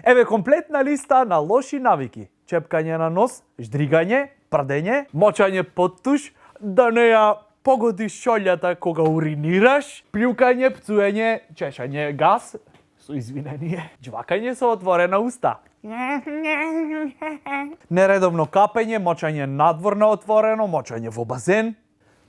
Еве комплетна листа на лоши навики. Чепкање на нос, ждригање, прдење, мочање под туш, да не ја погодиш шолјата кога уринираш, плјукање, пцуење, чешање газ, со извинение, џвакање со отворена уста. Нередовно капење, мочање надвор на отворено, мочање во базен,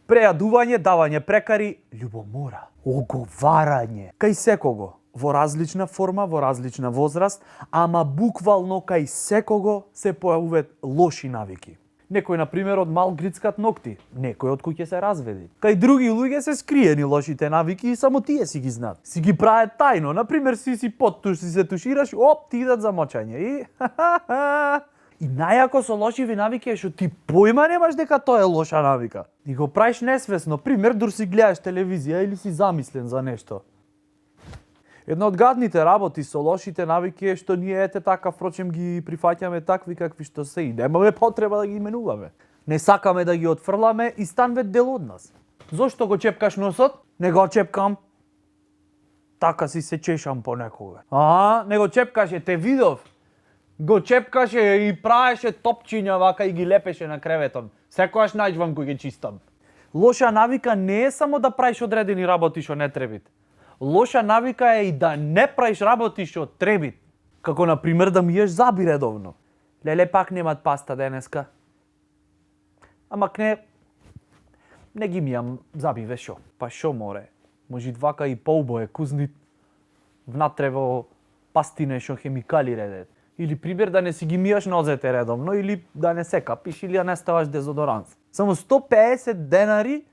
прејадување, давање прекари, љубомора, оговарање, кај секого, во различна форма, во различна возраст, ама буквално кај секого се појавуваат лоши навики. Некој, например, од мал грицкат ногти, некој од куќе се разведи. Кај други луѓе се скриени лошите навики и само тие си ги знаат. Си ги прават тајно, например, си под си се тушираш, оп, ти идат за мочање и И најако со лошиви навики е што ти појма немаш дека тоа е лоша навика. И го правиш несвесно, пример, дур си гледаш телевизија или си замислен за нешто. Една од гадните работи со лошите навики е што ние ете така, впрочем, ги прифаќаме такви какви што се и немаме потреба да ги именуваме. Не сакаме да ги отфрламе и станве дел од нас. Зошто го чепкаш носот? Не го чепкам. Така си се чешам понекога. Не го чепкаше, те видов. Го чепкаше и правеше топчиња вака и ги лепеше на креветон. Секогаш најдвам кој ги чистам. Лоша навика не е само да правиш одредени работи што не требит. Лоша навика е и да не правиш работи што требит. Како, например, да миеш заби редовно. Леле, пак немат паста денеска. Ама не ги мијам заби, ве шо? Па шо море? Може вака и поубое кузни внатре во пастине што хемикали редет. Или пример да не си ги мијаш нозете редовно, или да не се капиш, или да не ставаш дезодоранс. Само 150 денари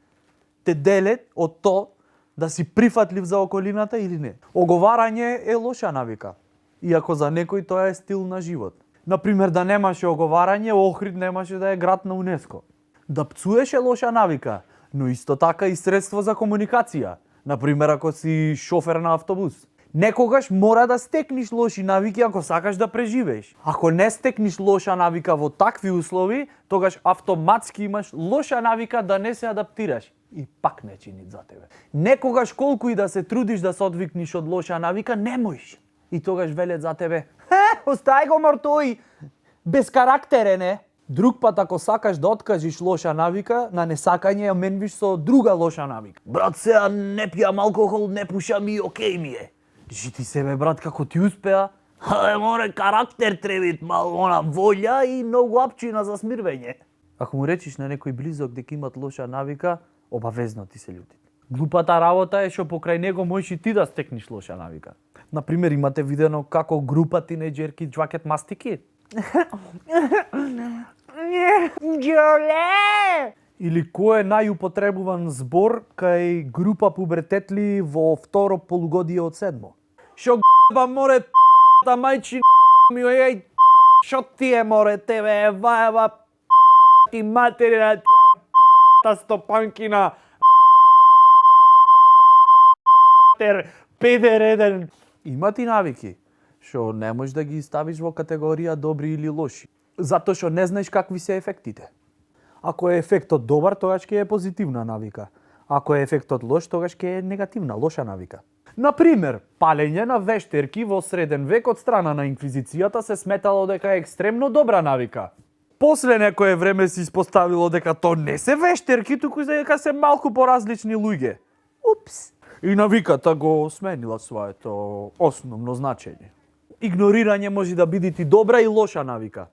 те делет од то да си прифатлив за околината или не. Оговарање е лоша навика, иако за некој тоа е стил на живот. Например, да немаше оговарање, Охрид немаше да е град на УНЕСКО. Да пцуеш е лоша навика, но исто така и средство за комуникација. Например, ако си шофер на автобус. Некогаш мора да стекниш лоши навики ако сакаш да преживееш. Ако не стекниш лоша навика во такви услови, тогаш автоматски имаш лоша навика да не се адаптираш. И пак не чинит за тебе. Некогаш колку и да се трудиш да се одвикниш од лоша навика, не можеш. И тогаш велет за тебе: остај го мортој, безкарактерен е. Друг пат ако сакаш да откажиш лоша навика, на несакање ја менвиш со друга лоша навика. Брат, сега не пијам алкохол, не пушам и окей ми е. Жити себе, брат, како ти успеа. Море карактер требит, мал она волја и многу апчина за смирвење. Ако му речиш на некој близок дека имат лоша навика, обавезно ти се љути. Глупата работа е што покрај него можеш и ти да стекниш лоша навика. Например, имате видено како група тинејџерки џвакет мастики? Или кој е најупотребуван збор кај група пубертетли во второ полугодие од седмо? Шо г***ба море п***та мајчи ми ојај шо ти е море тебе ваева ти материна п***та стопанкина педер еден. Има ти навики што не можеш да ги ставиш во категорија добри или лоши, затоа што не знаеш какви се ефектите. Ако е ефектот добар, тогаш ќе е позитивна навика. Ако е ефектот лош, тогаш ќе е негативна, лоша навика. Например, палење на вештерки во среден век од страна на инквизицијата се сметало дека е екстремно добра навика. После некое време се испоставило дека то не се вештерки, туку дека се малку поразлични луѓе. Упс. И навиката го сменила своето основно значење. Игнорирање може да биде и добра и лоша навика.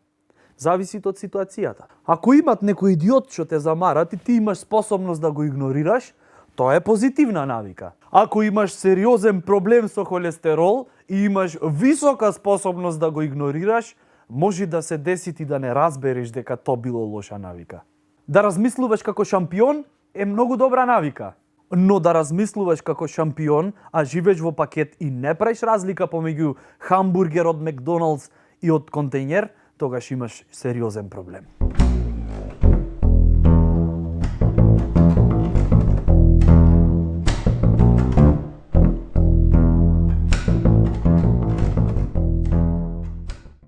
Зависи од ситуацијата. Ако имат некој идиот што те замарат и ти имаш способност да го игнорираш, тоа е позитивна навика. Ако имаш сериозен проблем со холестерол и имаш висока способност да го игнорираш, може да се деси ти да не разбереш дека тоа било лоша навика. Да размислуваш како шампион е многу добра навика. Но да размислуваш како шампион, а живееш во пакет и не правиш разлика помеѓу хамбургер од Макдоналдс и од контејнер, тогаш имаш сериозен проблем.